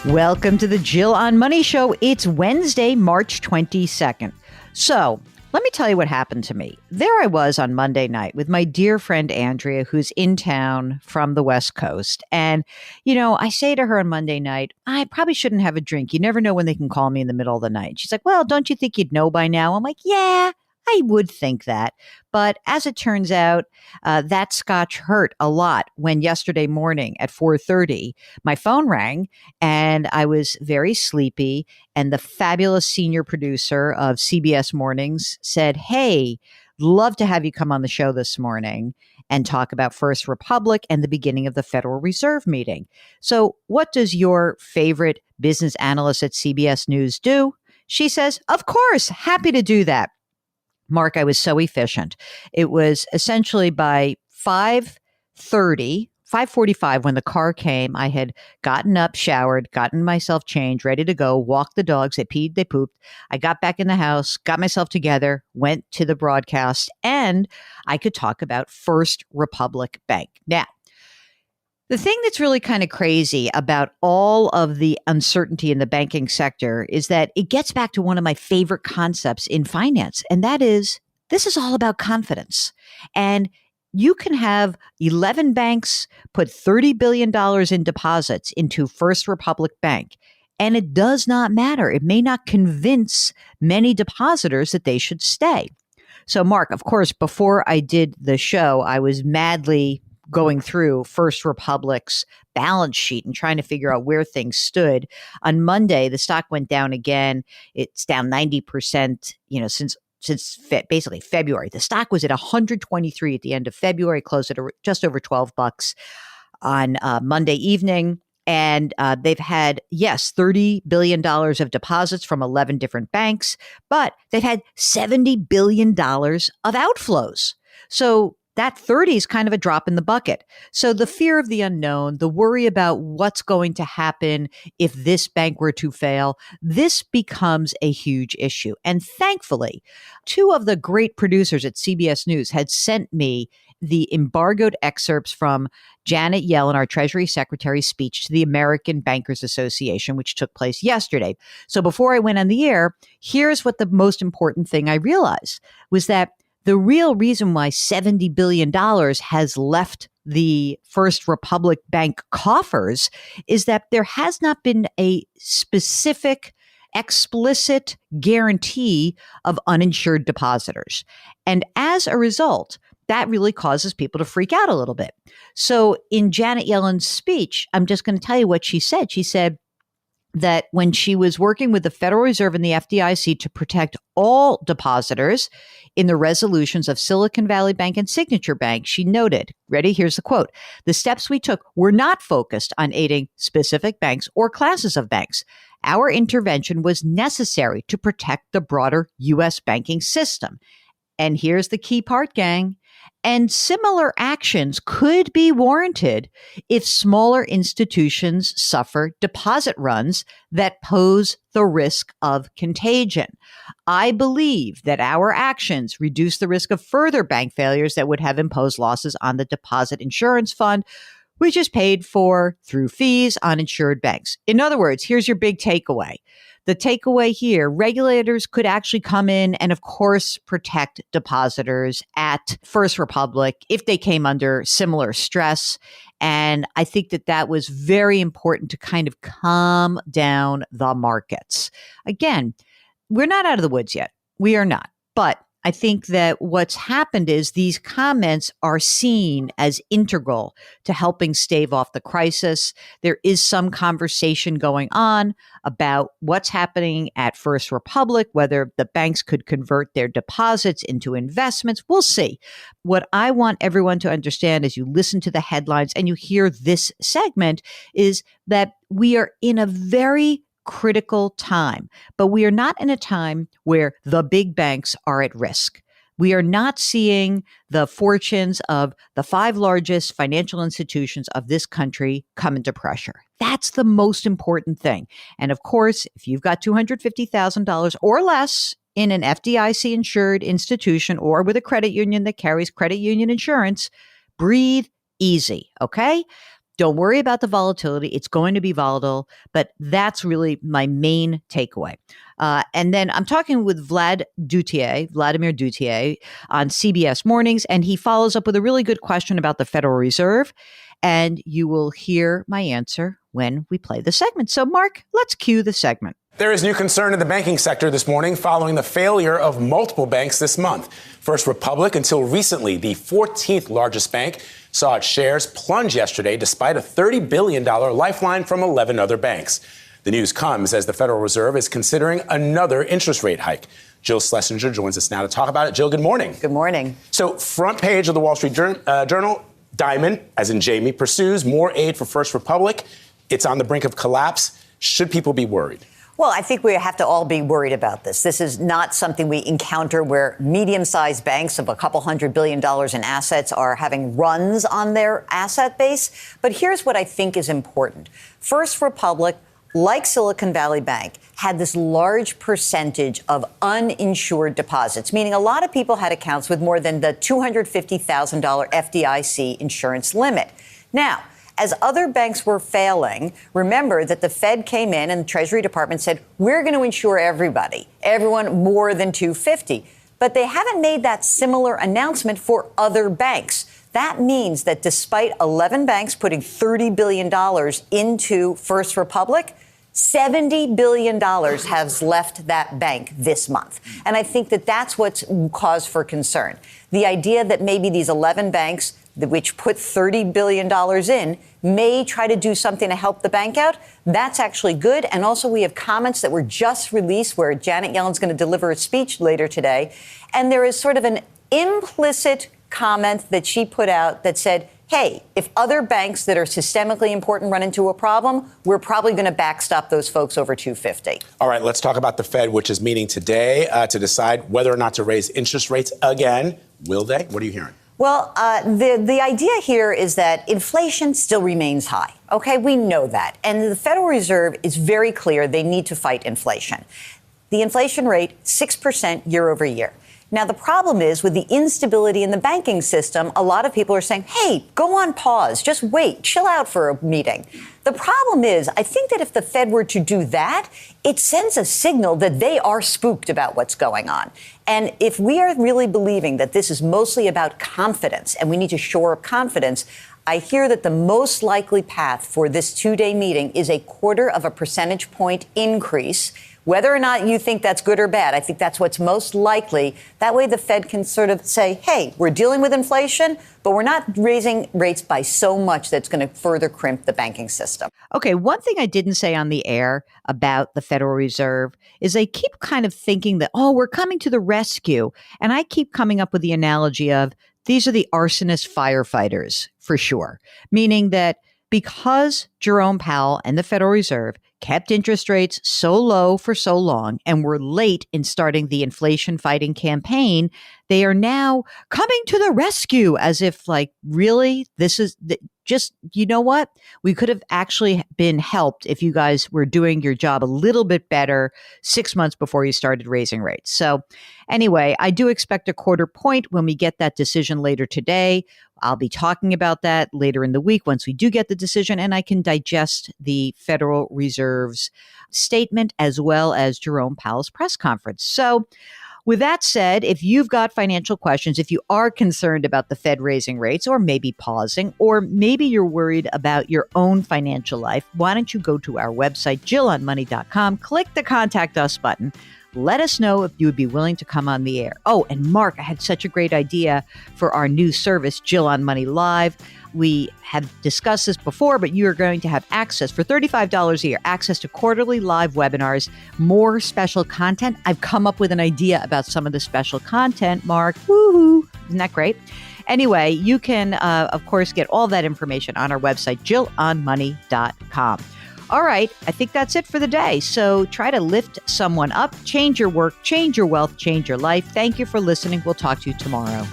Welcome to the Jill on Money Show. It's Wednesday, March 22nd. So let me tell you what happened to me. There I was on Monday night with my dear friend Andrea, who's in town from the West Coast. And, I say to her on Monday night, I probably shouldn't have a drink. You never know when they can call me in the middle of the night. She's like, well, don't you think you'd know by now? I'm like, yeah, I would think that. But as it turns out, that scotch hurt a lot when yesterday morning at 4:30, my phone rang and I was very sleepy. And the fabulous senior producer of CBS Mornings said, hey, love to have you come on the show this morning and talk about First Republic and the beginning of the Federal Reserve meeting. So what does your favorite business analyst at CBS News do? She says, of course, happy to do that. Mark, I was so efficient. It was essentially by 5:45 when the car came. I had gotten up, showered, gotten myself changed, ready to go, walked the dogs. They peed, they pooped. I got back in the house, got myself together, went to the broadcast, and I could talk about First Republic Bank. Now, the thing that's really kind of crazy about all of the uncertainty in the banking sector is that it gets back to one of my favorite concepts in finance, and that is this is all about confidence. And you can have 11 banks put $30 billion in deposits into First Republic Bank, and it does not matter. It may not convince many depositors that they should stay. So, Mark, of course, before I did the show, I was madly going through First Republic's balance sheet and trying to figure out where things stood. On Monday, the stock went down again. It's down 90%, since basically February. The stock was at 123 at the end of February, closed at just over $12 on Monday evening. And they've had, yes, $30 billion of deposits from 11 different banks, but they've had $70 billion of outflows. So that 30 is kind of a drop in the bucket. So the fear of the unknown, the worry about what's going to happen if this bank were to fail, this becomes a huge issue. And thankfully, two of the great producers at CBS News had sent me the embargoed excerpts from Janet Yellen, our Treasury Secretary's speech to the American Bankers Association, which took place yesterday. So before I went on the air, here's what the most important thing I realized was that the real reason why $70 billion has left the First Republic Bank coffers is that there has not been a specific, explicit guarantee of uninsured depositors. And as a result, that really causes people to freak out a little bit. So in Janet Yellen's speech, I'm just going to tell you what she said. She said that when she was working with the Federal Reserve and the FDIC to protect all depositors in the resolutions of Silicon Valley Bank and Signature Bank, she noted, ready, here's the quote, the steps we took were not focused on aiding specific banks or classes of banks. Our intervention was necessary to protect the broader U.S. banking system. And here's the key part, gang. And similar actions could be warranted if smaller institutions suffer deposit runs that pose the risk of contagion. I believe that our actions reduce the risk of further bank failures that would have imposed losses on the Deposit Insurance Fund, which is paid for through fees on insured banks. In other words, here's your big takeaway. The takeaway here, regulators could actually come in and, of course, protect depositors at First Republic if they came under similar stress. And I think that that was very important to kind of calm down the markets. Again, we're not out of the woods yet. We are not. But I think that what's happened is these comments are seen as integral to helping stave off the crisis. There is some conversation going on about what's happening at First Republic, whether the banks could convert their deposits into investments. We'll see. What I want everyone to understand as you listen to the headlines and you hear this segment is that we are in a very critical time, but we are not in a time where the big banks are at risk. We are not seeing the fortunes of the 5 largest financial institutions of this country come into pressure. That's the most important thing. And of course, if you've got $250,000 or less in an FDIC insured institution or with a credit union that carries credit union insurance, breathe easy, okay? Don't worry about the volatility. It's going to be volatile, but that's really my main takeaway. And then I'm talking with Vladimir Duthiers on CBS Mornings, and he follows up with a really good question about the Federal Reserve. And you will hear my answer when we play the segment. So, Mark, let's cue the segment. There is new concern in the banking sector this morning following the failure of multiple banks this month. First Republic, until recently the 14th largest bank, saw its shares plunge yesterday despite a $30 billion lifeline from 11 other banks. The news comes as the Federal Reserve is considering another interest rate hike. Jill Schlesinger joins us now to talk about it. Jill, good morning. Good morning. So, front page of the Wall Street Journal, Diamond, as in Jamie, pursues more aid for First Republic. It's on the brink of collapse. Should people be worried? Well, I think we have to all be worried about this. This is not something we encounter where medium-sized banks of a couple $100 billion in assets are having runs on their asset base. But here's what I think is important. First Republic, like Silicon Valley Bank, had this large percentage of uninsured deposits, meaning a lot of people had accounts with more than the $250,000 FDIC insurance limit. Now, as other banks were failing, remember that the Fed came in and the Treasury Department said, we're going to insure everyone more than $250. But they haven't made that similar announcement for other banks. That means that despite 11 banks putting $30 billion into First Republic, $70 billion has left that bank this month. And I think that that's what's cause for concern. The idea that maybe these 11 banks, which put $30 billion in, may try to do something to help the bank out, that's actually good. And also we have comments that were just released where Janet Yellen's going to deliver a speech later today. And there is sort of an implicit comment that she put out that said, hey, if other banks that are systemically important run into a problem, we're probably going to backstop those folks over $250. All right, let's talk about the Fed, which is meeting today to decide whether or not to raise interest rates again. Will they? What are you hearing? Well, the idea here is that inflation still remains high. OK, we know that. And the Federal Reserve is very clear they need to fight inflation. The inflation rate, 6% year over year. Now, the problem is with the instability in the banking system, a lot of people are saying, hey, go on pause, just wait, chill out for a meeting. The problem is, I think that if the Fed were to do that, it sends a signal that they are spooked about what's going on. And if we are really believing that this is mostly about confidence and we need to shore up confidence, I hear that the most likely path for this two-day meeting is a 0.25 percentage point increase. Whether or not you think that's good or bad, I think that's what's most likely. That way the Fed can sort of say, hey, we're dealing with inflation, but we're not raising rates by so much that's going to further crimp the banking system. Okay, one thing I didn't say on the air about the Federal Reserve is they keep kind of thinking that, oh, we're coming to the rescue. And I keep coming up with the analogy of these are the arsonist firefighters, for sure, meaning that because Jerome Powell and the Federal Reserve kept interest rates so low for so long and were late in starting the inflation fighting campaign, they are now coming to the rescue as if like, really, this is just, you know what? We could have actually been helped if you guys were doing your job a little bit better 6 months before you started raising rates. So anyway, I do expect a 0.25 point when we get that decision later today. I'll be talking about that later in the week once we do get the decision, and I can digest the Federal Reserve's statement as well as Jerome Powell's press conference. So with that said, if you've got financial questions, if you are concerned about the Fed raising rates or maybe pausing, or maybe you're worried about your own financial life, why don't you go to our website, JillOnMoney.com, click the Contact Us button. Let us know if you would be willing to come on the air. Oh, and Mark, I had such a great idea for our new service, Jill on Money Live. We have discussed this before, but you are going to have access for $35 a year, access to quarterly live webinars, more special content. I've come up with an idea about some of the special content, Mark. Woohoo! Isn't that great? Anyway, you can, of course, get all that information on our website, JillOnMoney.com. All right, I think that's it for the day. So try to lift someone up, change your work, change your wealth, change your life. Thank you for listening. We'll talk to you tomorrow.